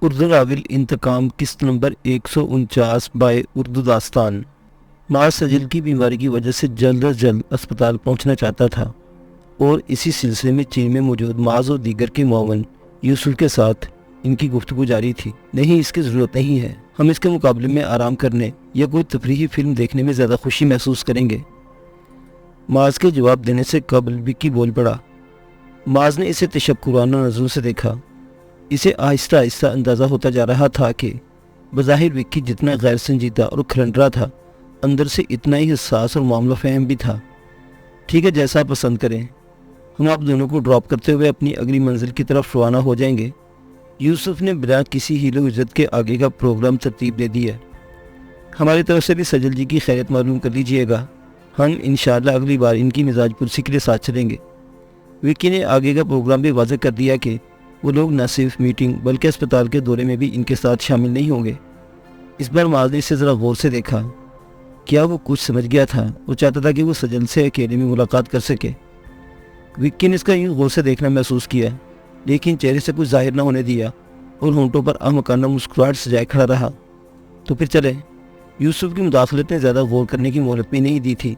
Urdu novel انتقام قسط number 149 bye Urdu داستان۔ معاذ سجل کی بیماری کی وجہ سے جلد از جلد اسپتال پہنچنا چاہتا تھا اور اسی سلسلے میں چین میں موجود معاذ اور دیگر کے معاون یوسف کے ساتھ ان کی گفتگو جاری تھی۔ نہیں، اس کی ضرورت نہیں ہے، ہم اس کے مقابلے میں آرام کرنے یا کوئی تفریحی فلم دیکھنے میں زیادہ خوشی محسوس کریں گے۔ معاذ کے جواب دینے سے قبل وکی بول پڑا۔ معاذ نے اسے تشکرانہ نظروں سے دیکھا۔ اسے آہستہ آہستہ اندازہ ہوتا جا رہا تھا کہ بظاہر وکی جتنا غیر سنجیدہ اور کھرنڈرا تھا، اندر سے اتنا ہی حساس اور معاملہ فہم بھی تھا۔ ٹھیک ہے، جیسا آپ پسند کریں، ہم آپ دونوں کو ڈراپ کرتے ہوئے اپنی اگلی منزل کی طرف روانہ ہو جائیں گے۔ یوسف نے بنا کسی ہیل و عزت کے آگے کا پروگرام ترتیب دے دیا۔ ہماری طرف سے بھی سجل جی کی خیریت معلوم کر لیجئے گا، ہم انشاءاللہ اگلی بار ان کی مزاج پرسی کے لیے ساتھ چلیں گے۔ وکی نے آگے کا پروگرام بھی واضح کر دیا کہ وہ لوگ نہ صرف میٹنگ بلکہ اسپتال کے دورے میں بھی ان کے ساتھ شامل نہیں ہوں گے۔ اس بار معاذ نے اسے ذرا غور سے دیکھا۔ کیا وہ کچھ سمجھ گیا تھا؟ وہ چاہتا تھا کہ وہ سجل سے اکیلے میں ملاقات کر سکے۔ وکی نے اس کا یوں غور سے دیکھنا محسوس کیا، لیکن چہرے سے کچھ ظاہر نہ ہونے دیا اور ہونٹوں پر احمقانہ مسکراہٹ سجائے کھڑا رہا۔ تو پھر چلے۔ یوسف کی مداخلت نے زیادہ غور کرنے کی مہلت بھی نہیں دی تھی۔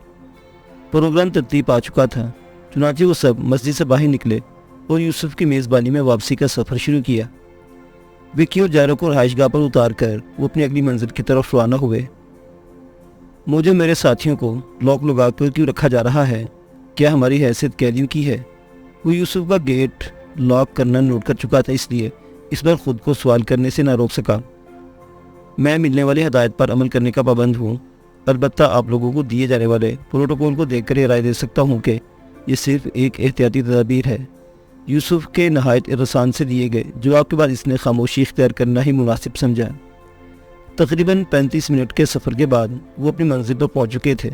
پروگرام ترتیب آ چکا تھا، چنانچہ وہ سب مسجد سے باہر نکلے اور یوسف کی میزبانی میں واپسی کا سفر شروع کیا۔ وکی اور جائرو کو رہائش گاہ پر اتار کر وہ اپنی اگلی منزل کی طرف روانہ ہوئے۔ مجھے میرے ساتھیوں کو لاک لگا کر کیوں رکھا جا رہا ہے؟ کیا ہماری حیثیت قیدیوں کی ہے؟ وہ یوسف کا گیٹ لاک کرنا نوٹ کر چکا تھا، اس لیے اس بار خود کو سوال کرنے سے نہ روک سکا۔ میں ملنے والی ہدایت پر عمل کرنے کا پابند ہوں، البتہ آپ لوگوں کو دیے جانے والے پروٹوکول کو دیکھ کر یہ رائے دے سکتا ہوں کہ یہ صرف ایک احتیاطی تدابیر ہے۔ یوسف کے نہایت ارسان سے دیے گئے جواب کے بعد اس نے خاموشی اختیار کرنا ہی مناسب سمجھا۔ تقریباً 35 منٹ کے سفر کے بعد وہ اپنی منزل پر پہنچ چکے تھے۔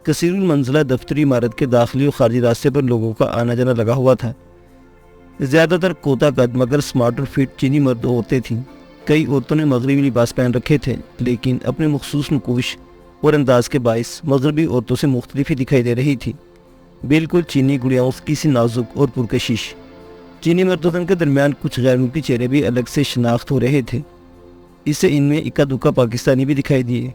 کثیر المنزلہ دفتری عمارت کے داخلی اور خارجی راستے پر لوگوں کا آنا جانا لگا ہوا تھا۔ زیادہ تر کوتا قد مگر سمارٹ اور فٹ چینی مرد عورتیں تھیں۔ کئی عورتوں نے مغربی لباس پہن رکھے تھے، لیکن اپنے مخصوص نقوش اور انداز کے باعث مغربی عورتوں سے مختلف ہی دکھائی دے رہی تھی، بالکل چینی گڑیاؤں کی سی نازک اور پرکشش۔ چینی مردوں کے درمیان کچھ غیر ملکی چہرے بھی الگ سے شناخت ہو رہے تھے، اس سے ان میں اکا دکا پاکستانی بھی دکھائی دیے۔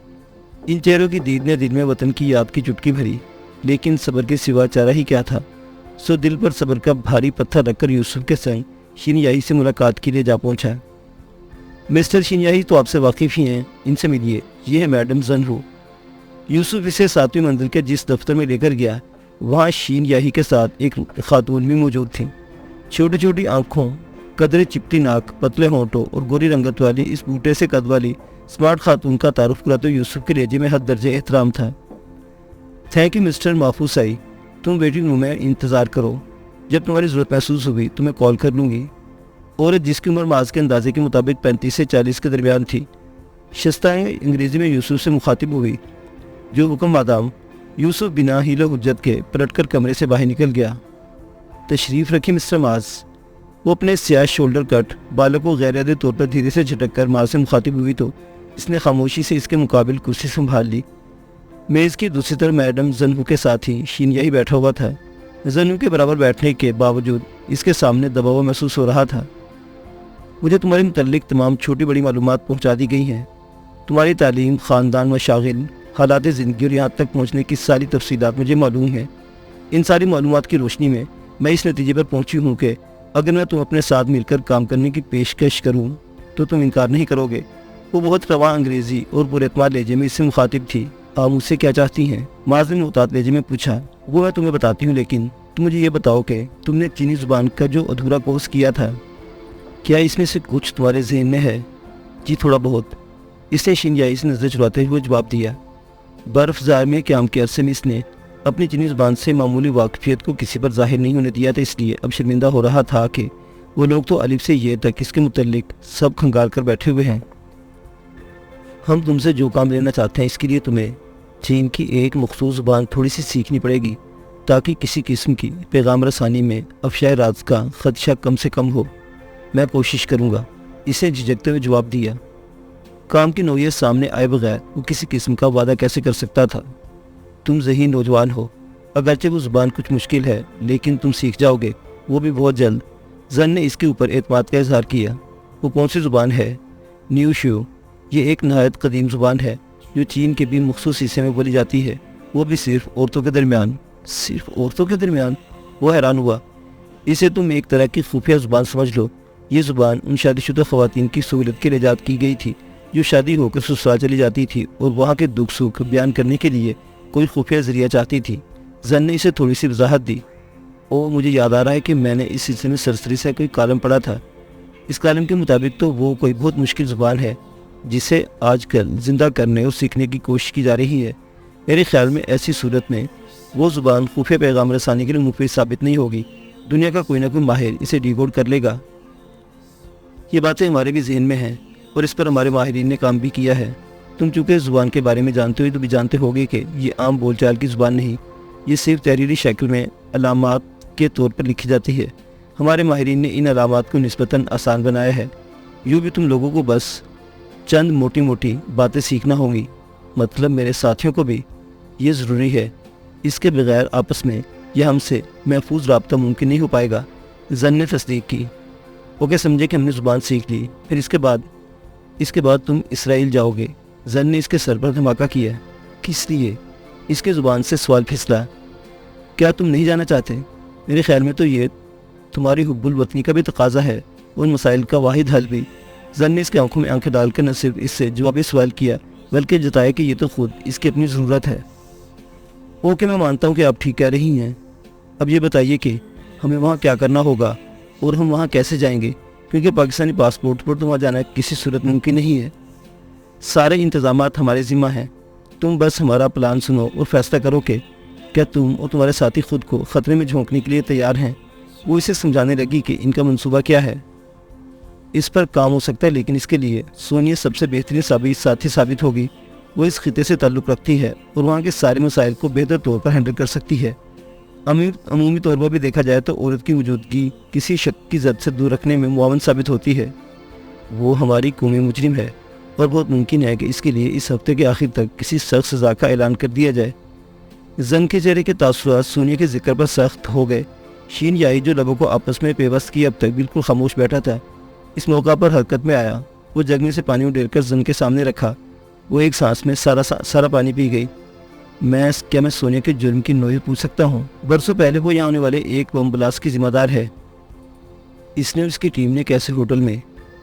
ان چہروں کی دید نے دل میں وطن کی یاد کی چٹکی بھری، لیکن صبر کے سوا چارہ ہی کیا تھا۔ سو دل پر صبر کا بھاری پتھر رکھ کر یوسف کے سنگ شینیاہی سے ملاقات کے لیے جا پہنچا۔ مسٹر شینیاہی تو آپ سے واقف ہی ہیں، ان سے ملیے، یہ ہے میڈم زنہو۔ یوسف اسے 7ویں منزل کے جس دفتر میں لے کر گیا، وہاں شینیاہی کے ساتھ ایک خاتون بھی موجود تھی۔ چھوٹی چھوٹی آنکھوں، قدرے چپٹی ناک، پتلے ہونٹوں اور گوری رنگت والی اس بوٹے سے قد والی سمارٹ خاتون کا تعارف کرا تو یوسف کے لہجے میں حد درجے احترام تھا۔ تھینک یو مسٹر محفوظ آئی، تم ویٹنگ روم میں انتظار کرو، جب تمہاری ضرورت محسوس ہوئی تو میں کال کر لوں گی۔ عورت جس کی عمر معاذ کے اندازے کے مطابق 35 سے 40 کے درمیان تھی، شستہ انگریزی میں یوسف سے مخاطب ہوئی۔ جو حکم مادام۔ یوسف بنا حیلہ حجت کے پلٹ کر کمرے سے باہر نکل گیا۔ تشریف رکھیں مسٹر معاذ۔ وہ اپنے سیاہ شولڈر کٹ بالوں کو غیر ارادی طور پر دھیرے سے جھٹک کر معاذ سے مخاطب ہوئی تو اس نے خاموشی سے اس کے مقابل کرسی سنبھال لی۔ میز کی دوسری طرف میڈم زنہو کے ساتھ ہی شینیاہی بیٹھا ہوا تھا۔ زنہو کے برابر بیٹھنے کے باوجود اس کے سامنے دباؤ محسوس ہو رہا تھا۔ مجھے تمہارے متعلق تمام چھوٹی بڑی معلومات پہنچا دی گئی ہیں۔ تمہاری تعلیم، خاندان، مشاغل، حالات زندگی اور یہاں تک پہنچنے کی ساری تفصیلات مجھے معلوم ہیں۔ ان ساری معلومات کی روشنی میں اس نتیجے پر پہنچی ہوں کہ اگر میں تم اپنے ساتھ مل کر کام کرنے کی پیشکش کروں تو تم انکار نہیں کرو گے۔ وہ بہت رواں انگریزی اور پر اعتماد لہجے میں اس سے مخاطب تھی۔ آپ مجھ سے کیا چاہتی ہیں؟ معاذ نے محتاط لہجے میں پوچھا۔ وہ میں تمہیں بتاتی ہوں، لیکن تم مجھے یہ بتاؤ کہ تم نے چینی زبان کا جو ادھورا کورس کیا تھا، کیا اس میں سے کچھ تمہارے ذہن میں ہے؟ جی تھوڑا بہت، اس نے شینیاہی سے نظر چراتے ہوئے جواب دیا۔ برف زار میں قیام کے عرصے میں اس نے اپنی چینی زبان سے معمولی واقفیت کو کسی پر ظاہر نہیں ہونے دیا تھا، اس لیے اب شرمندہ ہو رہا تھا کہ وہ لوگ تو الف سے یہ تک اس کے متعلق سب کھنگال کر بیٹھے ہوئے ہیں۔ ہم تم سے جو کام لینا چاہتے ہیں، اس کے لیے تمہیں چین کی ایک مخصوص زبان تھوڑی سی سیکھنی پڑے گی، تاکہ کسی قسم کی پیغام رسانی میں افشائے راز کا خدشہ کم سے کم ہو۔ میں کوشش کروں گا، اسے جھجکتے ہوئے جواب دیا۔ کام کی نوعیت سامنے آئے بغیر وہ کسی قسم کا وعدہ کیسے کر سکتا تھا؟ تم ذہین نوجوان ہو، اگرچہ وہ زبان کچھ مشکل ہے، لیکن تم سیکھ جاؤ گے، وہ بھی بہت جلد۔ زن نے اس کے اوپر اعتماد کا اظہار کیا۔ وہ کون سی زبان ہے؟ نیوشیو۔ یہ ایک نہایت قدیم زبان ہے جو چین کے بھی مخصوص حصے میں بولی جاتی ہے، وہ بھی صرف عورتوں کے درمیان۔ صرف عورتوں کے درمیان؟ وہ حیران ہوا۔ اسے تم ایک طرح کی خفیہ زبان سمجھ لو۔ یہ زبان ان شادی شدہ خواتین کی سہولت کے لیے ایجاد کی گئی تھی جو شادی ہو کر سسرال چلی جاتی تھی اور وہاں کے دکھ سکھ بیان کرنے کے لیے کوئی خفیہ ذریعہ چاہتی تھی۔ زن نے اسے تھوڑی سی وضاحت دی۔ مجھے یاد آ رہا ہے کہ میں نے اس سلسلے میں سرسری سے کوئی کالم پڑھا تھا۔ اس کالم کے مطابق تو وہ کوئی بہت مشکل زبان ہے جسے آج کل زندہ کرنے اور سیکھنے کی کوشش کی جا رہی ہے۔ میرے خیال میں ایسی صورت میں وہ زبان خفیہ پیغام رسانی کے لیے مفید ثابت نہیں ہوگی۔ دنیا کا کوئی نہ کوئی ماہر اسے ڈیکوڈ کر لے گا۔ یہ باتیں ہمارے بھی ذہن میں ہیں اور اس پر ہمارے ماہرین نے کام بھی کیا ہے۔ تم چونکہ اس زبان کے بارے میں جانتے ہو تو بھی جانتے ہوگے کہ یہ عام بول چال کی زبان نہیں، یہ صرف تحریری شکل میں علامات کے طور پر لکھی جاتی ہے۔ ہمارے ماہرین نے ان علامات کو نسبتاً آسان بنایا ہے۔ یوں بھی تم لوگوں کو بس چند موٹی موٹی باتیں سیکھنا ہوں گی، مطلب میرے ساتھیوں کو بھی یہ ضروری ہے۔ اس کے بغیر آپس میں یا ہم سے محفوظ رابطہ ممکن نہیں ہو پائے گا۔ زن نے تصدیق کی۔ وہ کیا سمجھے کہ ہم نے زبان سیکھ لی، پھر اس کے بعد تم اسرائیل جاؤ گے؟ زن نے اس کے سر پر دھماکہ کیا۔ کس لیے؟ اس کے زبان سے سوال پھسلا۔ کیا تم نہیں جانا چاہتے؟ میرے خیال میں تو یہ تمہاری حب الوطنی کا بھی تقاضا ہے، ان مسائل کا واحد حل بھی۔ زن نے اس کے آنکھوں میں آنکھیں ڈال کر نہ صرف اس سے جوابی سوال کیا بلکہ جتایا کہ یہ تو خود اس کی اپنی ضرورت ہے۔ اوکے، میں مانتا ہوں کہ آپ ٹھیک کہہ رہی ہیں۔ اب یہ بتائیے کہ ہمیں وہاں کیا کرنا ہوگا اور ہم وہاں کیسے جائیں گے، کیونکہ پاکستانی پاسپورٹ پر تو وہاں جانا کسی صورت ممکن نہیں ہے۔ سارے انتظامات ہمارے ذمہ ہیں، تم بس ہمارا پلان سنو اور فیصلہ کرو کہ کیا تم اور تمہارے ساتھی خود کو خطرے میں جھونکنے کے لیے تیار ہیں۔ وہ اسے سمجھانے لگی کہ ان کا منصوبہ کیا ہے۔ اس پر کام ہو سکتا ہے، لیکن اس کے لیے سونیا سب سے بہترین ساتھی ثابت ہوگی۔ وہ اس خطے سے تعلق رکھتی ہے اور وہاں کے سارے مسائل کو بہتر طور پر ہینڈل کر سکتی ہے۔ عمومی طور پر بھی دیکھا جائے تو عورت کی موجودگی کسی شک کی زد سے دور رکھنے میں معاون ثابت ہوتی ہے۔ وہ ہماری قومی مجرم ہے اور بہت ممکن ہے کہ اس کے لیے اس ہفتے کے آخر تک کسی سخت سزا کا اعلان کر دیا جائے۔ زن کے چہرے کے تاثرات سونیا کے ذکر پر سخت ہو گئے۔ شین یائی جو لبوں کو آپس میں پیوست کیے اب تک بالکل خاموش بیٹھا تھا، اس موقع پر حرکت میں آیا۔ وہ جگ میں سے پانی اڈیل کر زن کے سامنے رکھا۔ وہ ایک سانس میں سارا پانی پی گئی۔ کیا میں سونیا کے جرم کی نوعیت پوچھ سکتا ہوں؟ برسوں پہلے وہ یہاں ہونے والے ایک بم بلاسٹ کی ذمہ دار ہے۔ اس نے اور اس کی ٹیم نے کیسے ہوٹل میں،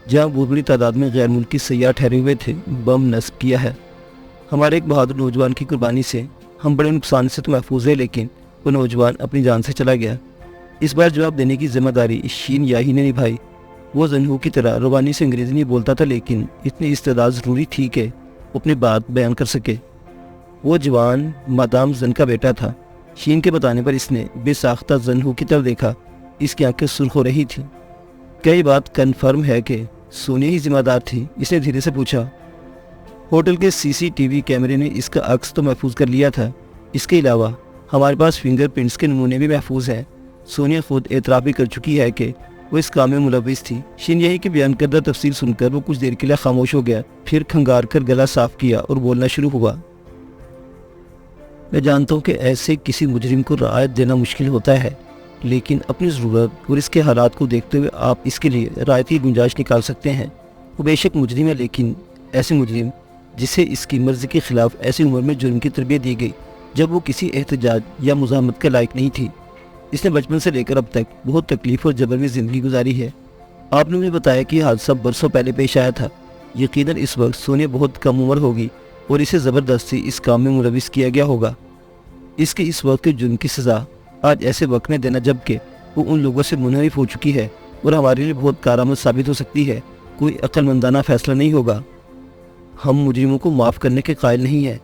جہاں بہت بڑی تعداد میں غیر ملکی سیاح ٹھہرے ہوئے تھے، بم نصب کیا ہے۔ ہمارے ایک بہادر نوجوان کی قربانی سے ہم بڑے نقصان سے تو محفوظ ہیں، لیکن وہ نوجوان اپنی جان سے چلا گیا۔ اس بار جواب دینے کی ذمہ داری شین یاہی نے نبھائی۔ وہ زنہو کی طرح روانی سے انگریزی نہیں بولتا تھا، لیکن اتنی استعداد ضروری تھی کہ وہ اپنی بات بیان کر سکے۔ وہ جوان مادام زن کا بیٹا تھا۔ شین کے بتانے پر اس نے بے ساختہ زنہو کی طرف دیکھا۔ اس کی آنکھیں سرخ ہو رہی تھیں۔ کیا یہ بات کنفرم ہے کہ سونیا ہی ذمہ دار تھی؟ اس نے دھیرے سے پوچھا۔ ہوٹل کے CCTV کیمرے نے اس کا عکس تو محفوظ کر لیا تھا، اس کے علاوہ ہمارے پاس فنگر پرنٹس کے نمونے بھی محفوظ ہیں۔ سونیا خود اعتراف بھی کر چکی ہے کہ وہ اس کام میں ملوث تھی۔ شین یاہی کے بیان کردہ تفصیل سن کر وہ کچھ دیر کے لیے خاموش ہو گیا، پھر کھنگار کر گلا صاف کیا اور بولنا شروع ہوا۔ میں جانتا ہوں کہ ایسے کسی مجرم کو رعایت دینا مشکل ہوتا ہے، لیکن اپنی ضرورت اور اس کے حالات کو دیکھتے ہوئے آپ اس کے لیے رعایت کی گنجائش نکال سکتے ہیں۔ وہ بے شک مجرم ہے، لیکن ایسے مجرم جسے اس کی مرضی کے خلاف ایسی عمر میں جرم کی تربیت دی گئی جب وہ کسی احتجاج یا مزاحمت کے لائق نہیں تھی۔ اس نے بچپن سے لے کر اب تک بہت تکلیف اور جبر میں زندگی گزاری ہے۔ آپ نے مجھے بتایا کہ یہ حادثہ برسوں پہلے پیش آیا تھا۔ یقیناً اس وقت سونیا بہت کم عمر ہوگی اور اسے زبردستی اس کام میں ملوث کیا گیا ہوگا۔ اس کے اس وقت کے جرم کی سزا آج ایسے وقت میں دینا جبکہ وہ ان لوگوں سے منحرف ہو چکی ہے اور ہمارے لیے بہت کارآمد ثابت ہو سکتی ہے، کوئی عقل مندانہ فیصلہ نہیں ہوگا۔ ہم مجرموں کو معاف کرنے کے قائل نہیں ہیں۔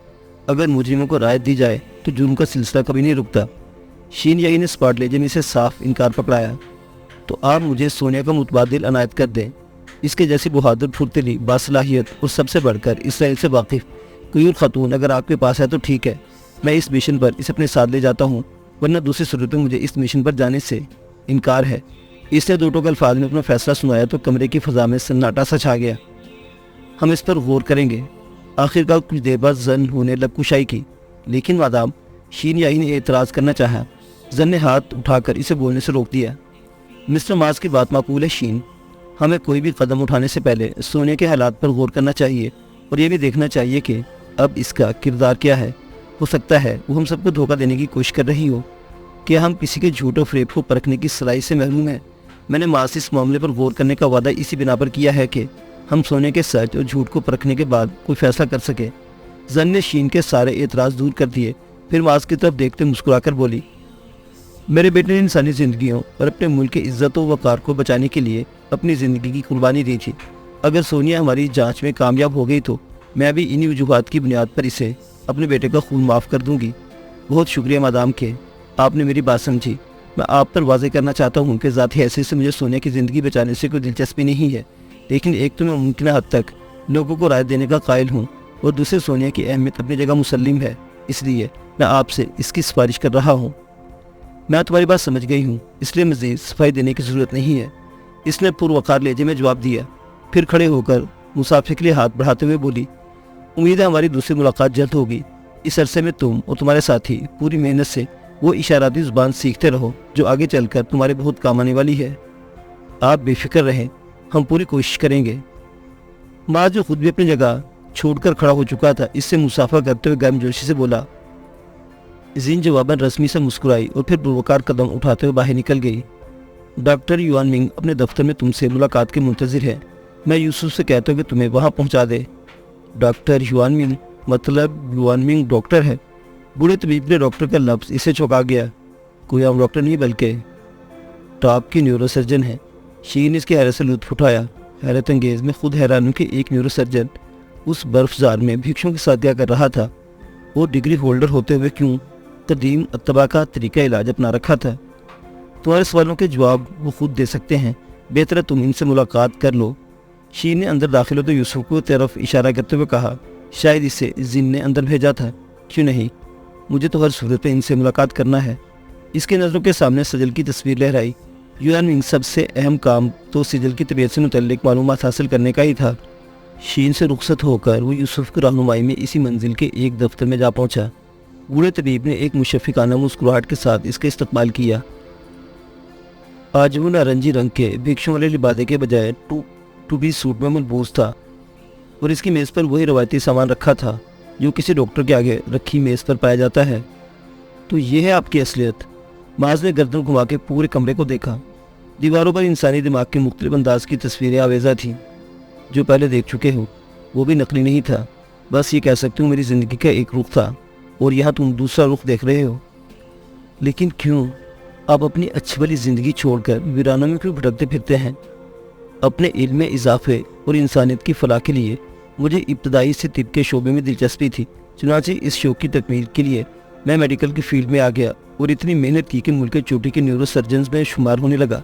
اگر مجرموں کو رعایت دی جائے تو جرم کا سلسلہ کبھی نہیں رکتا۔ شین یائی نے اسپاٹ لیجے میں سے صاف انکار پکڑایا۔ تو آپ مجھے سونیا کا متبادل عنایت کر دیں۔ اس کے جیسی بہادر پھرتیلی باصلاحیت اور سب سے بڑھ کر اسرائیل سے واقف کوئی اور خاتون اگر آپ کے پاس ہے تو ٹھیک ہے، میں اس مشن پر اسے اپنے ساتھ لے جاتا ہوں، ورنہ دوسری صورت میں مجھے اس مشن پر جانے سے انکار ہے۔ اس نے دو ٹوک الفاظ میں اپنا فیصلہ سنایا تو کمرے کی فضا میں سناٹا سا چھا گیا۔ ہم اس پر غور کریں گے۔ آخرکار کچھ دیر بعد زنہو نے لب کشائی کی، لیکن مادام، شین یائی نے اعتراض کرنا چاہا۔ زن نے ہاتھ اٹھا کر اسے بولنے سے روک دیا۔ مسٹر مارز کی بات معقول ہے شین، ہمیں کوئی بھی قدم اٹھانے سے پہلے سونیا کے حالات پر غور کرنا چاہیے اور یہ بھی دیکھنا چاہیے کہ اب اس کا کردار کیا ہے۔ ہو سکتا ہے وہ ہم سب کو دھوکہ دینے کی کوشش کر رہی ہو۔ کیا ہم کسی کے جھوٹ و فریب کو پرکھنے کی صلاحیت سے محروم ہیں؟ میں نے ماں سے اس معاملے پر غور کرنے کا وعدہ اسی بنا پر کیا ہے کہ ہم سونیا کے سچ اور جھوٹ کو پرکھنے کے بعد کوئی فیصلہ کر سکے۔ زن نے شین کے سارے اعتراض دور کر دیے، پھر معاذ کی طرف دیکھتے مسکرا کر بولی، میرے بیٹے نے انسانی زندگیوں اور اپنے ملک کے عزت و وقار کو بچانے کے لیے اپنی زندگی کی قربانی دی تھی۔ اگر سونیا ہماری جانچ میں کامیاب ہو گئی تو میں بھی انہی وجوہات کی بنیاد پر اسے اپنے بیٹے کا خون معاف کر دوں گی۔ بہت شکریہ مادام کہ آپ نے میری بات سمجھی۔ میں آپ پر واضح کرنا چاہتا ہوں کہ ذاتی حیثیت سے مجھے سونیا کی زندگی بچانے سے کوئی دلچسپی نہیں ہے، لیکن ایک تو میں ممکنہ حد تک لوگوں کو رائے دینے کا قائل ہوں اور دوسرے سونیا کی اہمیت اپنی جگہ مسلم ہے، اس لیے میں آپ سے اس کی سفارش کر رہا ہوں۔ میں تمہاری بات سمجھ گئی ہوں، اس لیے مزید صفائی دینے کی ضرورت نہیں ہے، اس نے پروقار لہجے میں جواب دیا، پھر کھڑے ہو کر مسافر کے لیے ہاتھ بڑھاتے ہوئے بولی، امید ہے ہماری دوسری ملاقات جلد ہوگی۔ اس عرصے میں تم اور تمہارے ساتھی پوری محنت سے وہ اشاراتی زبان سیکھتے رہو جو آگے چل کر تمہارے بہت کام آنے والی ہے۔ آپ بے فکر رہیں، ہم پوری کوشش کریں گے۔ معاذ جو خود بھی اپنی جگہ چھوڑ کر کھڑا ہو چکا تھا، اس سے مسافہ کرتے ہوئے گرم جوشی سے بولا۔ زین جواباً رسمی سے مسکرائی اور پھر پروقار قدم اٹھاتے ہوئے باہر نکل گئی۔ ڈاکٹر یوان منگ اپنے دفتر میں تم سے ملاقات کے منتظر ہے، میں یوسف سے کہتا ہوں کہ تمہیں وہاں پہنچا دے۔ ڈاکٹر یوان منگ؟ مطلب یوان منگ ڈاکٹر ہے؟ بوڑھے طبیب نے ڈاکٹر کا لفظ اسے چونکا گیا۔ کوئی عام ڈاکٹر نہیں بلکہ ٹاپ کی نیورو سرجن ہے۔ شیر نے اس کی حیرت سے لطف اٹھایا۔ حیرت انگیز، میں خود حیران ہوں کہ ایک نیورو سرجن اس برف زار میں بھکشوں کے ساتھ کیا کر رہا تھا، اور ڈگری ہولڈر ہوتے ہوئے کیوں قدیم اتباع کا طریقہ علاج اپنا رکھا تھا۔ تمہارے سوالوں کے جواب وہ خود دے سکتے ہیں، بہتر ہے تم ان سے ملاقات کر لو۔ شیر نے اندر داخل ہوتے یوسف کو طرف اشارہ کرتے ہوئے کہا، شاید اسے زن نے اندر بھیجا تھا۔ کیوں نہیں، مجھے تو ہر صورت میں ان سے ملاقات کرنا ہے۔ اس کے نظروں کے سامنے سجل کی تصویر لہرائی۔ یوان منگ سب سے اہم کام تو سجل کی طبیعت سے متعلق معلومات حاصل کرنے کا ہی تھا۔ شین سے رخصت ہو کر وہ یوسف کی رہنمائی میں اسی منزل کے ایک دفتر میں جا پہنچا۔ بوڑھے طبیب نے ایک مشفقانہ مسکراہٹ کے ساتھ اس کا استقبال کیا۔ آج وہ نارنجی رنگ کے بھکشوں والے لبادے کے بجائے ٹوپی سوٹ میں ملبوس تھا، اور اس کی میز پر وہی روایتی سامان رکھا تھا جو کسی ڈاکٹر کے آگے رکھی میز پر پایا جاتا ہے۔ تو یہ ہے آپ کی اصلیت؟ معاذ نے گردن گھما کے پورے کمرے کو دیکھا۔ دیواروں پر انسانی دماغ کے مختلف انداز کی تصویریں آویزہ تھیں جو پہلے دیکھ چکے ہو، وہ بھی نقلی نہیں تھا، بس یہ کہہ سکتے ہوں میری زندگی کا ایک رخ تھا، اور یہاں تم دوسرا رخ دیکھ رہے ہو۔ لیکن کیوں؟ آپ اپنی اچھی والی زندگی چھوڑ کر ویرانوں میں کیوں بھٹکتے پھرتے ہیں؟ اپنے علم میں اضافے اور انسانیت کی فلاح کے لیے مجھے ابتدائی سے طب کے شعبے میں دلچسپی تھی، چنانچہ اس شوق کی تکمیل کے لیے میں میڈیکل کی فیلڈ میں آ گیا اور اتنی محنت کی کہ ملک کے چوٹی کے نیورو سرجنز میں شمار ہونے لگا۔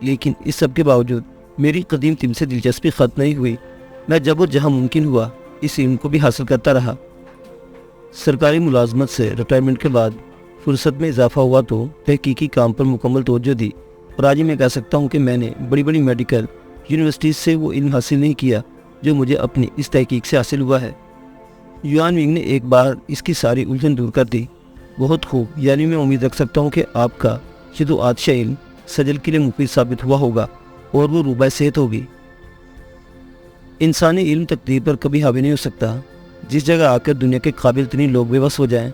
لیکن اس سب کے باوجود میری قدیم طب سے دلچسپی ختم نہیں ہوئی۔ میں جب اور جہاں ممکن ہوا اس علم کو بھی حاصل کرتا رہا۔ سرکاری ملازمت سے ریٹائرمنٹ کے بعد فرصت میں اضافہ ہوا تو تحقیقی کام پر مکمل توجہ دی، اور آج ہی میں کہہ سکتا ہوں کہ میں نے بڑی بڑی میڈیکل یونیورسٹیز سے وہ علم حاصل نہیں کیا جو مجھے اپنی اس تحقیق سے حاصل ہوا ہے۔ یوان منگ نے ایک بار اس کی ساری الجھن دور کر دی۔ بہت خوب، یعنی میں امید رکھ سکتا ہوں کہ آپ کا یہ تو آتشہ علم سجل کے لیے مفید ثابت ہوا ہوگا اور وہ روبہ صحت ہوگی۔ انسانی علم تقدیر پر کبھی حاوی نہیں ہو سکتا۔ جس جگہ آ کر دنیا کے قابل ترین لوگ بے بس ہو جائیں،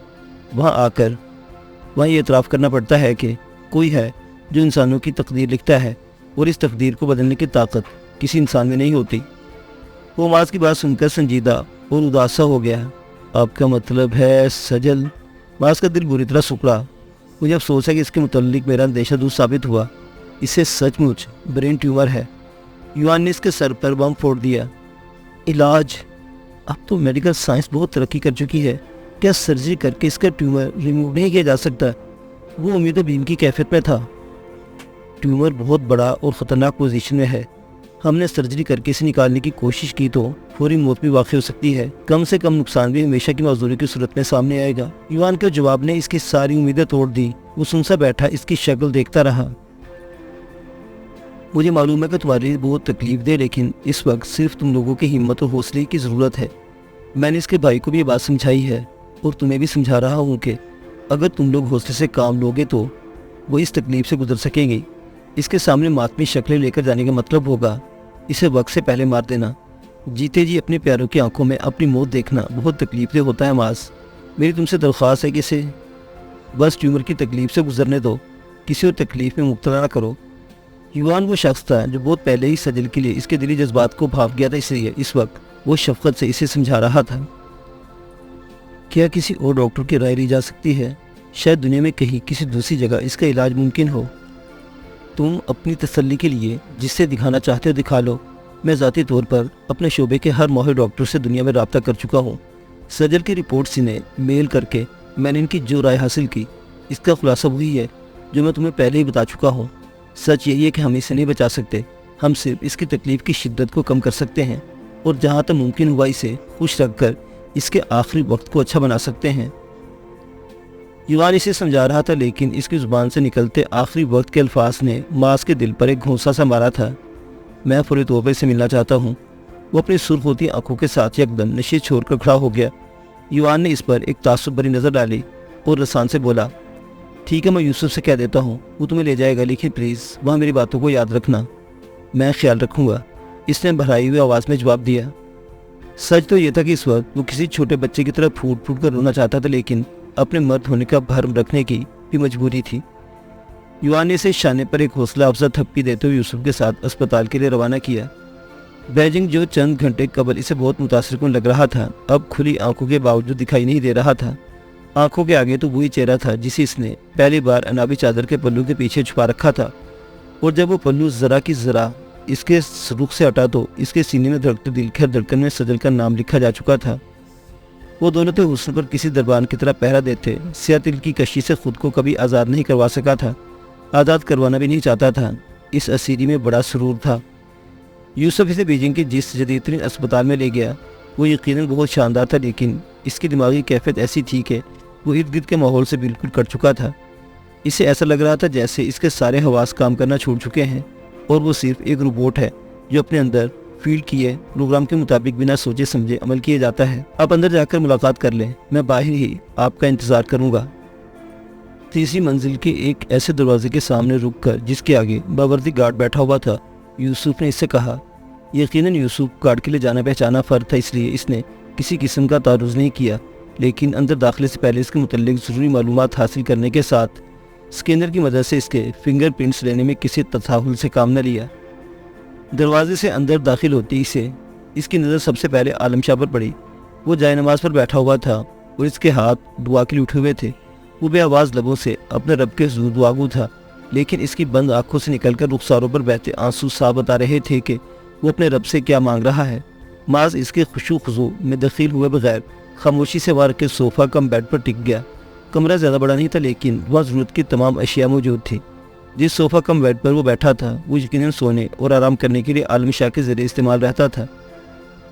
وہاں یہ اعتراف کرنا پڑتا ہے کہ کوئی ہے جو انسانوں کی تقدیر لکھتا ہے، اور اس تقدیر کو بدلنے کی طاقت کسی انسان میں نہیں ہوتی۔ وہ معاذ کی بات سن کر سنجیدہ اور اداسا ہو گیا۔ آپ کا مطلب ہے سجل؟ معاذ کا دل بری طرح سکڑا۔ مجھے افسوس ہے کہ اس کے متعلق میرا اندیشہ دور ثابت ہوا۔ اسے سچ مچ برین ٹیومر ہے۔ یوان نے اس کے سر پر بم پھوڑ دیا۔ علاج؟ اب تو میڈیکل سائنس بہت ترقی کر چکی ہے، کیا سرجری کر کے اس کا ٹیومر ریموو نہیں کیا جا سکتا؟ وہ امید و بیم کی کیفیت میں تھا۔ ٹیومر بہت بڑا اور خطرناک پوزیشن میں ہے، ہم نے سرجری کر کے اسے نکالنے کی کوشش کی تو فوری موت بھی واقع ہو سکتی ہے، کم سے کم نقصان بھی ہمیشہ کی معذوری کی صورت میں سامنے آئے گا۔ یوان کے جواب نے اس کی ساری امیدیں توڑ دی۔ وہ سنسا بیٹھا اس کی شکل دیکھتا رہا۔ مجھے معلوم ہے کہ تمہاری بہت تکلیف دے، لیکن اس وقت صرف تم لوگوں کی ہمت اور حوصلے کی ضرورت ہے۔ میں نے اس کے بھائی کو بھی یہ بات سمجھائی ہے، اور تمہیں بھی سمجھا رہا ہوں کہ اگر تم لوگ حوصلے سے کام لوگے تو وہ اس تکلیف سے گزر سکیں گی۔ اس کے سامنے ماتمی شکلیں لے کر جانے کا مطلب ہوگا اسے وقت سے پہلے مار دینا۔ جیتے جی اپنے پیاروں کی آنکھوں میں اپنی موت دیکھنا بہت تکلیف دہ ہوتا ہے معاذ۔ میری تم سے درخواست ہے کہ اسے بس ٹیومر کی تکلیف سے گزرنے دو، کسی اور تکلیف میں مبتلا نہ کرو۔ یوان وہ شخص تھا جو بہت پہلے ہی سجل کے لیے اس کے دلی جذبات کو بھاپ گیا تھا، اس لیے اس وقت وہ شفقت سے اسے سمجھا رہا تھا۔ کیا کسی اور ڈاکٹر کی رائے لی جا سکتی ہے؟ شاید دنیا میں کہیں کسی دوسری جگہ اس کا علاج ممکن ہو۔ تم اپنی تسلی کے لیے جس سے دکھانا چاہتے ہو دکھا لو۔ میں ذاتی طور پر اپنے شعبے کے ہر ماہر ڈاکٹر سے دنیا میں رابطہ کر چکا ہوں۔ سجل کی رپورٹس انہیں میل کر کے میں نے ان کی جو رائے حاصل کی، اس کا خلاصہ وہی ہے جو میں تمہیں پہلے ہی بتا چکا ہوں۔ سچ یہی ہے کہ ہم اسے نہیں بچا سکتے، ہم صرف اس کی تکلیف کی شدت کو کم کر سکتے ہیں، اور جہاں تک ممکن ہوا اسے خوش رکھ کر اس کے آخری وقت کو اچھا بنا سکتے ہیں۔ یوان اسے سمجھا رہا تھا، لیکن اس کی زبان سے نکلتے آخری وقت کے الفاظ نے معاذ کے دل پر ایک گھونسا سا مارا تھا۔ میں فوری طور پر اسے ملنا چاہتا ہوں۔ وہ اپنی سرخ ہوتی آنکھوں کے ساتھ یکدم نشیز چھوڑ کر کھڑا ہو گیا۔ یوان نے اس پر ایک تعصب بھری نظر ڈالی اور رسان سے بولا، ٹھیک ہے، میں یوسف سے کہہ دیتا ہوں، وہ تمہیں لے جائے گا، لیکن پلیز وہاں میری باتوں کو یاد رکھنا۔ میں خیال رکھوں گا، اس نے بھرائی ہوئی آواز میں جواب دیا۔ سچ تو یہ تھا کہ اس وقت وہ کسی چھوٹے بچے کی طرح پھوٹ پھوٹ کر رونا چاہتا تھا، لیکن اپنے مرد ہونے کا بھرم رکھنے کی بھی مجبوری تھی۔ یوان نے اسے شانے پر ایک حوصلہ افزا تھپکی دیتے ہوئے یوسف کے ساتھ اسپتال کے لیے روانہ کیا۔ بیجنگ جو چند گھنٹے قبل اسے بہت متاثر کن لگ رہا تھا، اب کھلی آنکھوں کے باوجود دکھائی نہیں دے رہا تھا۔ آنکھوں کے آگے تو وہی چہرہ تھا جسے اس نے پہلی بار انابی چادر کے پلو کے پیچھے چھپا رکھا تھا، اور جب وہ پلو ذرا کی ذرا اس کے رخ سے ہٹا تو اس کے سینے میں دھڑکتے دل کی دھڑکن میں سجل کا نام لکھا جا چکا تھا۔ وہ دونوں تھے حسن پر کسی دربان کی طرح پہرا دیتے، سیاہ دل کی کشی سے خود کو کبھی آزاد نہیں کروا سکا تھا، آزاد کروانا بھی نہیں چاہتا تھا۔ اس اسیری میں بڑا سرور تھا۔ یوسف اسے بیجنگ کے جس جدید ترین اسپتال میں لے گیا، وہ یقیناً بہت شاندار تھا، لیکن اس کی دماغی کیفیت ایسی تھی کہ وہ ارد گرد کے ماحول سے بالکل کٹ چکا تھا۔ اسے ایسا لگ رہا تھا جیسے اس کے سارے حواس کام کرنا چھوڑ چکے ہیں، اور وہ صرف ایک روبوٹ ہے جو اپنے اندر فیڈ کیے پروگرام کے مطابق بنا سوچے سمجھے عمل کیے جاتا ہے۔ آپ اندر جا کر ملاقات کر لیں، میں باہر ہی آپ کا انتظار کروں گا۔ تیسری منزل کے ایک ایسے دروازے کے سامنے رک کر جس کے آگے باوردی گارڈ بیٹھا ہوا تھا، یوسف نے اس سے کہا۔ یقیناً یوسف گارڈ کے لیے جانا پہچانا فرد تھا، اس لیے اس نے کسی قسم کا تعارض نہیں کیا، لیکن اندر داخلے سے پہلے اس کے متعلق ضروری معلومات حاصل کرنے کے ساتھ اسکینر کی مدد سے اس کے فنگر پرنٹس لینے میں کسی تساہل سے کام نہ لیا۔ دروازے سے اندر داخل ہوتے ہی اس کی نظر سب سے پہلے عالم شاہ پر پڑی۔ وہ جائے نماز پر بیٹھا ہوا تھا اور اس کے ہاتھ دعا کے لیے اٹھے ہوئے تھے۔ وہ بے آواز لبوں سے اپنے رب کے حضور دعا گو تھا، لیکن اس کی بند آنکھوں سے نکل کر رخساروں پر بہتے آنسو صاف بتا رہے تھے کہ وہ اپنے رب سے کیا مانگ رہا ہے۔ معاذ اس کے خشوع خضوع میں دخیل ہوئے بغیر خاموشی سے وار کے صوفہ کم بیڈ پر ٹک گیا۔ کمرہ زیادہ بڑا نہیں تھا، لیکن وہاں ضرورت کی تمام اشیاء موجود تھی۔ جس صوفہ کم بیڈ پر وہ بیٹھا تھا وہ یقیناً سونے اور آرام کرنے کے لیے عالم شاہ کے ذریعے استعمال رہتا تھا۔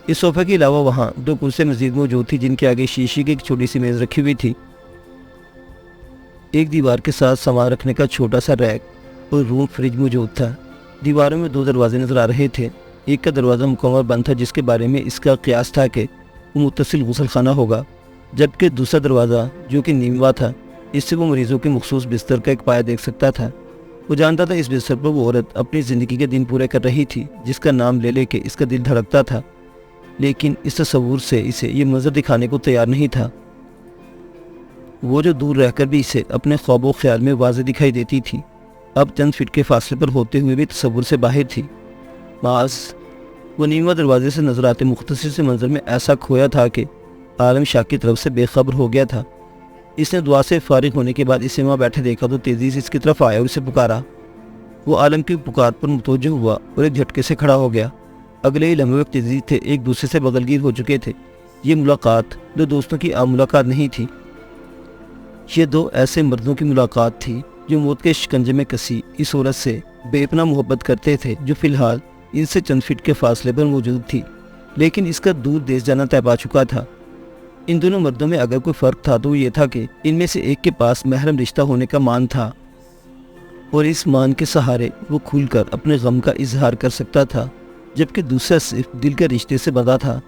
اس صوفہ کے علاوہ وہاں 2 کرسیاں مزید موجود تھیں، جن کے آگے شیشے کی ایک چھوٹی سی میز رکھی ہوئی تھی۔ ایک دیوار کے ساتھ سامان رکھنے کا چھوٹا سا ریک اور روم فریج موجود تھا۔ دیواروں میں 2 دروازے نظر آ رہے تھے۔ ایک کا دروازہ مکمل بند تھا، جس کے بارے میں اس کا قیاس تھا کہ وہ متصل غسل خانہ ہوگا، جبکہ دوسرا دروازہ جو کہ نیموا تھا، اس سے وہ مریضوں کے مخصوص بستر کا ایک پایا دیکھ سکتا تھا۔ وہ جانتا تھا اس بستر پر وہ عورت اپنی زندگی کے دن پورے کر رہی تھی، جس کا نام لے لے کے اس کا دل دھڑکتا تھا، لیکن اس تصور سے اسے یہ منظر دکھانے کو تیار نہیں تھا۔ وہ جو دور رہ کر بھی اسے اپنے خواب و خیال میں واضح دکھائی دیتی تھی، اب چند فٹ کے فاصلے پر ہوتے ہوئے بھی تصور سے باہر تھی۔ معاذ وہ نیموا دروازے سے نظر آتے مختصر سے منظر میں ایسا کھویا تھا کہ عالم شاہ کی طرف سے بے خبر ہو گیا تھا۔ اس نے دعا سے فارغ ہونے کے بعد اسے وہاں بیٹھے دیکھا تو تیزی سے اس کی طرف آیا اور اسے پکارا۔ وہ عالم کی پکار پر متوجہ ہوا اور ایک جھٹکے سے کھڑا ہو گیا۔ اگلے ہی لمحے تیزی تھے ایک دوسرے سے بغل گیر ہو چکے تھے۔ یہ ملاقات 2 دوستوں کی عام ملاقات نہیں تھی، یہ 2 ایسے مردوں کی ملاقات تھی جو موت کے شکنجے میں کسی اس عورت سے بے پناہ محبت کرتے تھے، جو فی الحال ان سے چند فٹ کے فاصلے پر موجود تھی، لیکن اس کا دور دیش جانا طے پا چکا تھا۔ ان دونوں مردوں میں اگر کوئی فرق تھا تو وہ یہ تھا کہ ان میں سے ایک کے پاس محرم رشتہ ہونے کا مان تھا، اور اس مان کے سہارے وہ کھل کر اپنے غم کا اظہار کر سکتا تھا، جبکہ دوسرا صرف دل کے رشتے سے بندھا تھا۔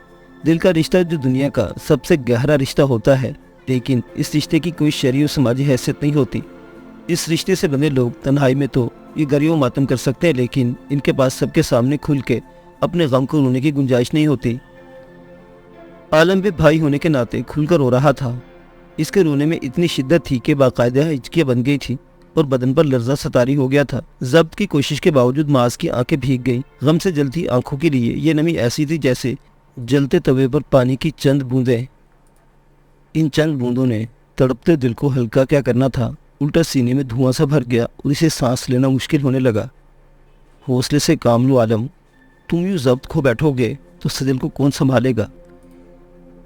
دل کا رشتہ جو دنیا کا سب سے گہرا رشتہ ہوتا ہے، لیکن اس رشتے کی کوئی شرعی و سماجی حیثیت نہیں ہوتی۔ اس رشتے سے بندے لوگ تنہائی میں تو یہ گریہ و ماتم کر سکتے ہیں، لیکن ان کے پاس سب کے سامنے کھل کے اپنے غم کو رونے کی گنجائش نہیں ہوتی۔ عالم بھی بھائی ہونے کے ناطے کھل کر رو رہا تھا۔ اس کے رونے میں اتنی شدت تھی کہ باقاعدہ ہچکیاں بن گئی تھی اور بدن پر لرزہ سطاری ہو گیا تھا۔ ضبط کی کوشش کے باوجود معاذ کی آنکھیں بھیگ گئیں۔ غم سے جلتی آنکھوں کے لیے یہ نمی ایسی تھی جیسے جلتے توے پر پانی کی چند بوندیں۔ ان چند بوندوں نے تڑپتے دل کو ہلکا کیا کرنا تھا، الٹا سینے میں دھواں سا بھر گیا اور اسے سانس لینا مشکل ہونے لگا۔ حوصلے سے کام لو عالم، تم یوں ضبط کھو بیٹھو گے تو سجل کو کون سنبھالے گا؟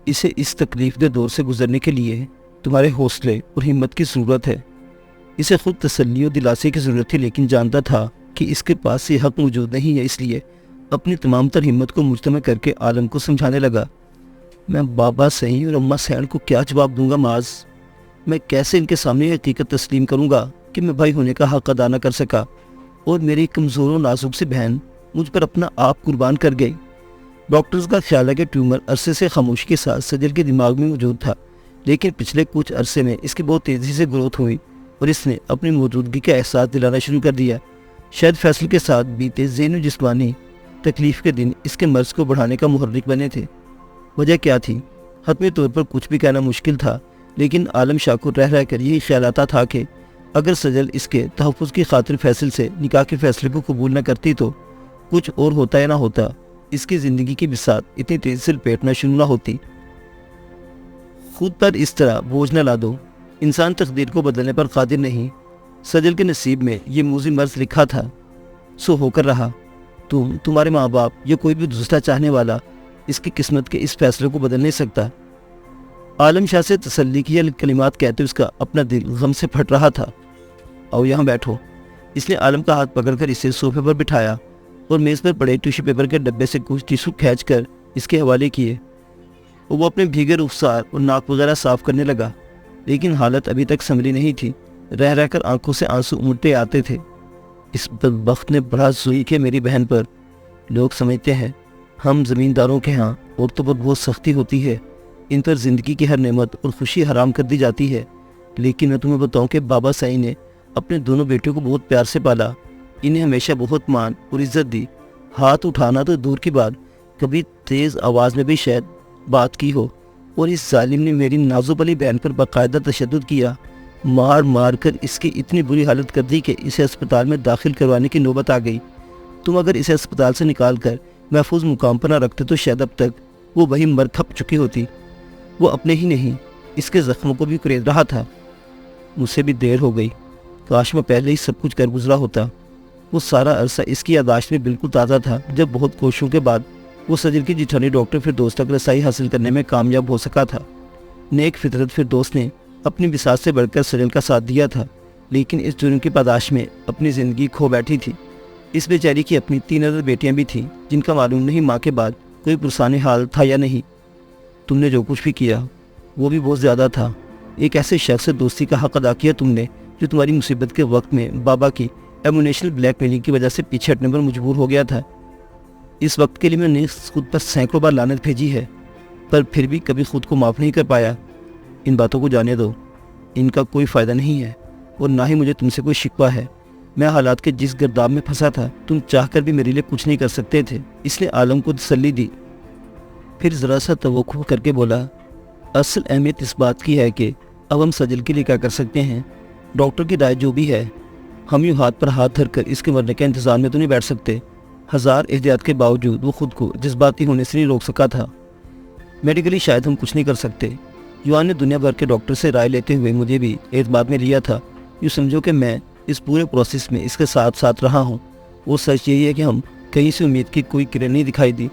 اسے اس تکلیف دہ دور سے گزرنے کے لیے تمہارے حوصلے اور ہمت کی ضرورت ہے۔ اسے خود تسلی و دلاسے کی ضرورت تھی، لیکن جانتا تھا کہ اس کے پاس یہ حق موجود نہیں ہے، اس لیے اپنی تمام تر ہمت کو مجتمع کر کے عالم کو سمجھانے لگا۔ میں بابا سعید اور اماں سین کو کیا جواب دوں گا معاذ؟ میں کیسے ان کے سامنے یہ حقیقت تسلیم کروں گا کہ میں بھائی ہونے کا حق ادا نہ کر سکا اور میری کمزور و نازک سی بہن مجھ پر اپنا آپ قربان کر گئی؟ ڈاکٹرز کا خیال ہے کہ ٹیومر عرصے سے خاموشی کے ساتھ سجل کے دماغ میں موجود تھا، لیکن پچھلے کچھ عرصے میں اس کی بہت تیزی سے گروتھ ہوئی اور اس نے اپنی موجودگی کا احساس دلانا شروع کر دیا۔ شاید فیصل کے ساتھ بیتے ذہنی و جسمانی تکلیف کے دن اس کے مرض کو بڑھانے کا محرک بنے تھے۔ وجہ کیا تھی؟ حتمی طور پر کچھ بھی کہنا مشکل تھا، لیکن عالم شاہ کو رہ رہ کر یہی خیال آتا تھا کہ اگر سجل اس کے تحفظ کی خاطر فیصل سے نکاح کے فیصلے کو قبول نہ کرتی تو کچھ اور ہوتا یا نہ ہوتا، اس کی زندگی کی بساط اتنی تیزی سے لپیٹنا شروع نہ ہوتی۔ خود پر اس طرح بوجھ نہ لا دو، انسان تقدیر کو بدلنے پر قادر نہیں۔ سجل کے نصیب میں یہ موذی مرض لکھا تھا، سو ہو کر رہا۔ تمہارے ماں باپ یا کوئی بھی دوسرا چاہنے والا اس کی قسمت کے اس فیصلے کو بدل نہیں سکتا۔ عالم شاہ سے تسلی کی یہ کلمات کہتے اس کا اپنا دل غم سے پھٹ رہا تھا۔ آؤ یہاں بیٹھو۔ اس نے عالم کا ہاتھ پکڑ کر اسے صوفے پر بٹھایا اور میز پر پڑے ٹیشو پیپر کے ڈبے سے کچھ ٹیشو کھینچ کر اس کے حوالے کیے۔ وہ اپنے بھیگے رخسار اور ناک وغیرہ صاف کرنے لگا، لیکن حالت ابھی تک سنبھلی نہیں تھی۔ رہ رہ کر آنکھوں سے آنسو امٹتے آتے تھے۔ اس بدبخت نے بڑا زوئی کیا میری بہن پر۔ لوگ سمجھتے ہیں ہم زمینداروں کے ہاں عورتوں پر بہت سختی ہوتی ہے، ان پر زندگی کی ہر نعمت اور خوشی حرام کر دی جاتی ہے، لیکن میں تمہیں بتاؤں کہ بابا سعید نے اپنے دونوں بیٹوں کو بہت پیار سے پالا، انہیں ہمیشہ بہت مان اور عزت دی۔ ہاتھ اٹھانا تو دور کی بات، کبھی تیز آواز میں بھی شاید بات کی ہو، اور اس ظالم نے میری نازو والی بہن پر باقاعدہ تشدد کیا، مار مار کر اس کی اتنی بری حالت کر دی کہ اسے اسپتال میں داخل کروانے کی نوبت آ گئی۔ تم اگر اسے اسپتال سے نکال کر محفوظ مقام پر نہ رکھتے تو شاید اب تک وہ وہی مر کھپ چکی ہوتی۔ وہ اپنے ہی نہیں، اس کے زخموں کو بھی کریز رہا تھا۔ مجھ سے بھی دیر ہو گئی، کاش میں پہلے ہی سب کچھ کر گزرا ہوتا۔ وہ سارا عرصہ اس کی یادداشت میں بالکل تازہ تھا جب بہت کوششوں کے بعد وہ سجل کی جٹھانی ڈاکٹر فردوس تک رسائی حاصل کرنے میں کامیاب ہو سکا تھا۔ نیک فطرت فردوس نے اپنی بساط سے بڑھ کر سجل کا ساتھ دیا تھا، لیکن اس جرم کی پاداش میں اپنی زندگی کھو بیٹھی تھی۔ اس بیچاری کی اپنی 3 عدد بیٹیاں بھی تھیں جن کا معلوم نہیں ماں کے بعد کوئی پرسان حال تھا یا نہیں۔ تم نے جو کچھ بھی کیا وہ بھی بہت زیادہ تھا۔ ایک ایسے شخص سے دوستی کا حق ادا کیا تم نے جو تمہاری مصیبت کے وقت میں بابا کی ایمونیشنل بلیک میلنگ کی وجہ سے پیچھے ہٹنے پر مجبور ہو گیا تھا۔ اس وقت کے لیے میں نے خود پر سینکڑوں بار لعنت بھیجی ہے، پر پھر بھی کبھی خود کو معاف نہیں کر پایا۔ ان باتوں کو جانے دو، ان کا کوئی فائدہ نہیں ہے، اور نہ ہی مجھے تم سے کوئی شکوہ ہے۔ میں حالات کے جس گرداب میں پھنسا تھا تم چاہ کر بھی میرے لیے کچھ نہیں کر سکتے تھے۔ اس نے عالم کو تسلی دی، پھر ذرا سا توقع کر کے بولا، اصل اہمیت اس بات کی ہے کہ اب ہم سجل کے لیے کیا کر سکتے ہیں۔ ڈاکٹر کی رائے جو بھی ہے، ہم یوں ہاتھ پر ہاتھ دھر کر اس کے مرنے کے انتظار میں تو نہیں بیٹھ سکتے۔ ہزار احتیاط کے باوجود وہ خود کو جذباتی ہونے سے نہیں روک سکا تھا۔ میڈیکلی شاید ہم کچھ نہیں کر سکتے۔ یوان نے دنیا بھر کے ڈاکٹر سے رائے لیتے ہوئے مجھے بھی اعتماد میں لیا تھا۔ یوں سمجھو کہ میں اس پورے پروسیس میں اس کے ساتھ ساتھ رہا ہوں۔ وہ سچ یہی ہے کہ ہم کہیں سے امید کی کوئی کرن نہیں دکھائی دی۔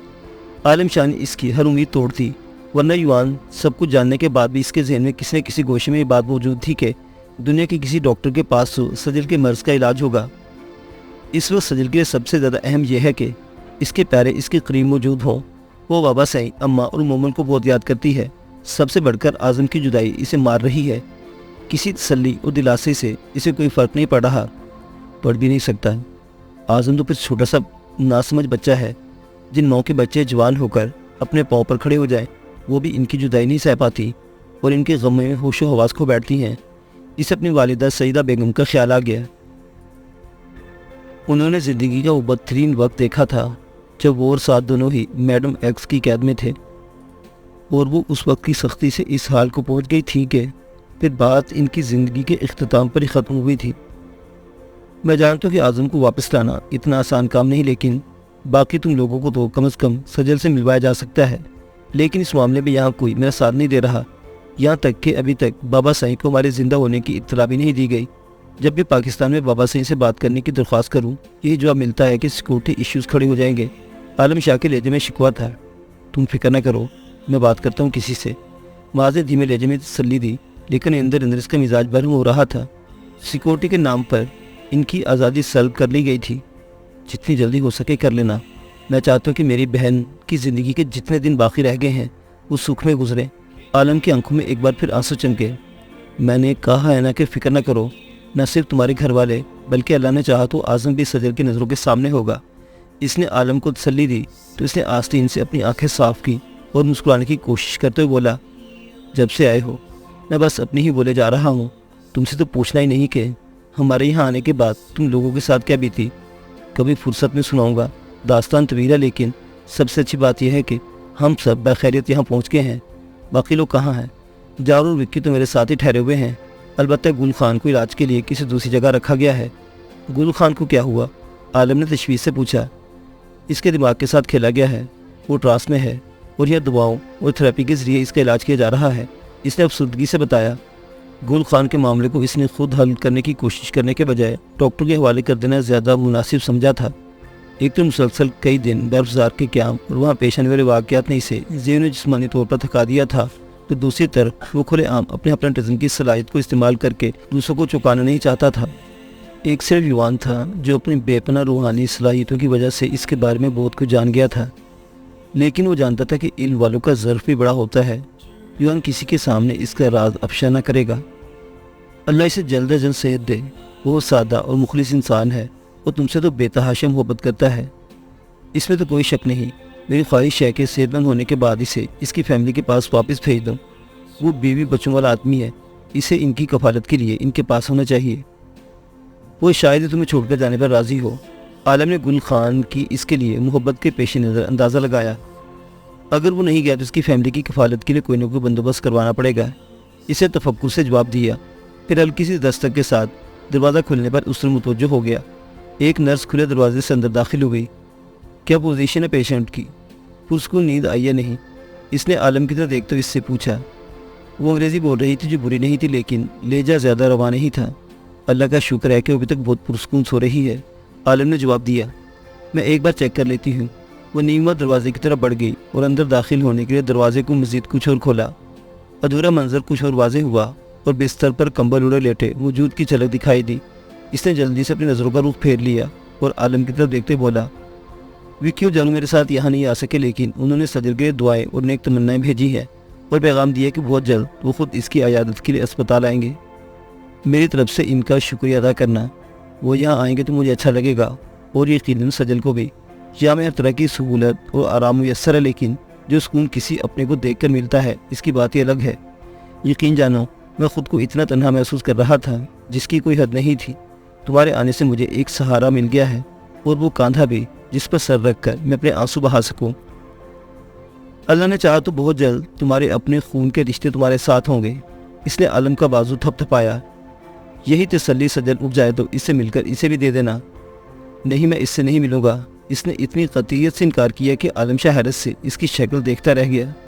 عالم شاہ نے اس کی ہر امید توڑ دی، ورنہ یوان سب کچھ جاننے کے بعد بھی اس کے ذہن میں کسی نہ کسی گوشے میں یہ بات موجود تھی کہ دنیا کے کسی ڈاکٹر کے پاس تو سجل کے مرض کا علاج ہوگا۔ اس وقت سجل کے لیے سب سے زیادہ اہم یہ ہے کہ اس کے پیارے اس کے قریب موجود ہوں۔ وہ بابا سعید، اماں اور مومن کو بہت یاد کرتی ہے۔ سب سے بڑھ کر اعظم کی جدائی اسے مار رہی ہے۔ کسی تسلی اور دلاسے سے اسے کوئی فرق نہیں پڑ رہا، پڑ بھی نہیں سکتا۔ اعظم تو پھر چھوٹا سا ناسمجھ بچہ ہے۔ جن ماؤں کے بچے جوان ہو کر اپنے پاؤں پر کھڑے ہو جائیں وہ بھی ان کی جدائی نہیں سہ پاتی اور ان کے غم میں ہوش و حواس کھو بیٹھتی ہیں۔ اسے اپنی والدہ سیدہ بیگم کا خیال آ گیا۔ انہوں نے زندگی کا وہ بدترین وقت دیکھا تھا جب وہ اور ساتھ دونوں ہی میڈم ایکس کی قید میں تھے، اور وہ اس وقت کی سختی سے اس حال کو پہنچ گئی تھی کہ پھر بات ان کی زندگی کے اختتام پر ہی ختم ہوئی تھی۔ میں جانتا ہوں کہ اعظم کو واپس لانا اتنا آسان کام نہیں، لیکن باقی تم لوگوں کو تو کم از کم سجل سے ملوایا جا سکتا ہے، لیکن اس معاملے میں یہاں کوئی میرا ساتھ نہیں دے رہا، یہاں تک کہ ابھی تک بابا سائیں کو ہمارے زندہ ہونے کی اطلاع بھی نہیں دی گئی۔ جب بھی پاکستان میں بابا سائیں سے بات کرنے کی درخواست کروں، یہی جواب ملتا ہے کہ سیکورٹی ایشوز کھڑے ہو جائیں گے۔ عالم شاہ کے لہجے میں شکوہ تھا۔ تم فکر نہ کرو، میں بات کرتا ہوں کسی سے۔ معاذ نے دھیمے لہجے میں تسلی دی، لیکن اندر اندر اس کا مزاج برہم ہو رہا تھا۔ سیکورٹی کے نام پر ان کی آزادی سلب کر لی گئی تھی، جتنی جلدی ہو سکے کر لینا۔ میں چاہتا ہوں کہ میری بہن کی زندگی کے جتنے دن باقی رہ گئے ہیں وہ سکھ میں گزرے۔ عالم کی آنکھوں میں ایک بار پھر آنسو چمکے۔ میں نے کہا ہے نا کہ فکر نہ کرو، نہ صرف تمہارے گھر والے بلکہ اللہ نے چاہا تو اعظم بھی سجل کی نظروں کے سامنے ہوگا۔ اس نے عالم کو تسلی دی تو اس نے آستین سے اپنی آنکھیں صاف کی اور مسکرانے کی کوشش کرتے ہوئے بولا، جب سے آئے ہو میں بس اپنی ہی بولے جا رہا ہوں، تم سے تو پوچھنا ہی نہیں کہ ہمارے یہاں آنے کے بعد تم لوگوں کے ساتھ کیا بیتی۔ کبھی فرصت میں سناؤں گا، داستان طویل ہے، لیکن سب سے اچھی بات یہ ہے کہ ہم سب بخیریت یہاں پہنچ گئے ہیں۔ باقی لوگ کہاں ہیں؟ جارو اور وکی تو میرے ساتھ ہی ٹھہرے ہوئے ہیں، البتہ گل خان کو علاج کے لیے کسی دوسری جگہ رکھا گیا ہے۔ گل خان کو کیا ہوا؟ عالم نے تشویش سے پوچھا۔ اس کے دماغ کے ساتھ کھیلا گیا ہے، وہ ٹراس میں ہے اور یہ دواؤں اور تھراپی کے ذریعے اس کا علاج کیا جا رہا ہے، اس نے افسردگی سے بتایا۔ گل خان کے معاملے کو اس نے خود حل کرنے کی کوشش کرنے کے بجائے ڈاکٹر کے حوالے کر دینا زیادہ مناسب سمجھا تھا۔ ایک تو مسلسل کئی دن برفزار کے قیام اور وہاں پیش آنے والے واقعات نے اسے ذہن و جسمانی طور پر تھکا دیا تھا، تو دوسری طرف وہ کھلے عام اپنے ہپناٹزم کی صلاحیت کو استعمال کر کے دوسروں کو چوکانا نہیں چاہتا تھا۔ ایک صرف یوان تھا جو اپنی بے پناہ روحانی صلاحیتوں کی وجہ سے اس کے بارے میں بہت کچھ جان گیا تھا، لیکن وہ جانتا تھا کہ علم والوں کا ظرف بھی بڑا ہوتا ہے۔ یوان کسی کے سامنے اس کا راز افشا نہ کرے گا۔ اللہ اسے جلد از جلد صحت دے، وہ سادہ اور مخلص انسان ہے، وہ تم سے تو بے تحاشا محبت کرتا ہے، اس میں تو کوئی شک نہیں۔ میری خواہش ہے کہ صحت مند ہونے کے بعد اسے اس کی فیملی کے پاس واپس بھیج دو۔ وہ بیوی بچوں والا آدمی ہے، اسے ان کی کفالت کے لیے ان کے پاس ہونا چاہیے۔ وہ شاید ہی تمہیں چھوڑ کر جانے پر راضی ہو۔ عالم نے گل خان کی اس کے لیے محبت کے پیش نظر اندازہ لگایا۔ اگر وہ نہیں گیا تو اس کی فیملی کی کفالت کے لیے کوئی نہ کوئی بندوبست کروانا پڑے گا۔ اسے تفکر سے جواب دیا، پھر ہلکی سی دستک کے ساتھ دروازہ کھلنے پر اس طرف متوجہ ہو گیا۔ ایک نرس کھلے دروازے سے اندر داخل ہو گئی۔ کیا پوزیشن ہے پیشنٹ کی؟ پرسکون نیند آئی یا نہیں؟ اس نے عالم کی طرف دیکھتے ہوئے اس سے پوچھا۔ وہ انگریزی بول رہی تھی جو بری نہیں تھی، لیکن لہجہ زیادہ رواں نہیں تھا۔ اللہ کا شکر ہے کہ وہ ابھی تک بہت پرسکون سو رہی ہے، عالم نے جواب دیا۔ میں ایک بار چیک کر لیتی ہوں۔ وہ نیمہ دروازے کی طرف بڑھ گئی اور اندر داخل ہونے کے لیے دروازے کو مزید کچھ اور کھولا۔ ادھورا منظر کچھ اور واضح ہوا اور بستر پر کمبل اڑے لیٹے وجود کی جھلک دکھائی دی۔ اس نے جلدی سے اپنی نظروں کا رخ پھیر لیا اور عالم کی طرف دیکھتے بولا، وکی اور جانو میرے ساتھ یہاں نہیں آ سکے، لیکن انہوں نے سجل کے دعائیں اور نیک تمنائیں بھیجی ہے اور پیغام دیا کہ بہت جلد وہ خود اس کی عیادت کے لیے اسپتال آئیں گے۔ میری طرف سے ان کا شکریہ ادا کرنا۔ وہ یہاں آئیں گے تو مجھے اچھا لگے گا، اور یقیناً سجل کو بھی۔ یہاں میں ہر طرح کی سہولت اور آرام میسر ہے، لیکن جو سکون کسی اپنے کو دیکھ کر ملتا ہے اس کی بات ہی الگ ہے۔ یقین جانو، میں خود کو اتنا تنہا محسوس کر رہا تھا جس کی کوئی حد نہیں تھی۔ تمہارے آنے سے مجھے ایک سہارا مل گیا ہے، اور وہ کاندھا بھی جس پر سر رکھ کر میں اپنے آنسو بہا سکوں۔ اللہ نے چاہا تو بہت جلد تمہارے اپنے خون کے رشتے تمہارے ساتھ ہوں گے۔ اس نے عالم کا بازو تھپ تھپایا۔ یہی تسلی سجل اٹھ جائے تو اس سے مل کر اسے بھی دے دینا۔ نہیں، میں اس سے نہیں ملوں گا۔ اس نے اتنی قطعیت سے انکار کیا کہ عالم شاہ حیرت سے اس کی شکل دیکھتا رہ گیا۔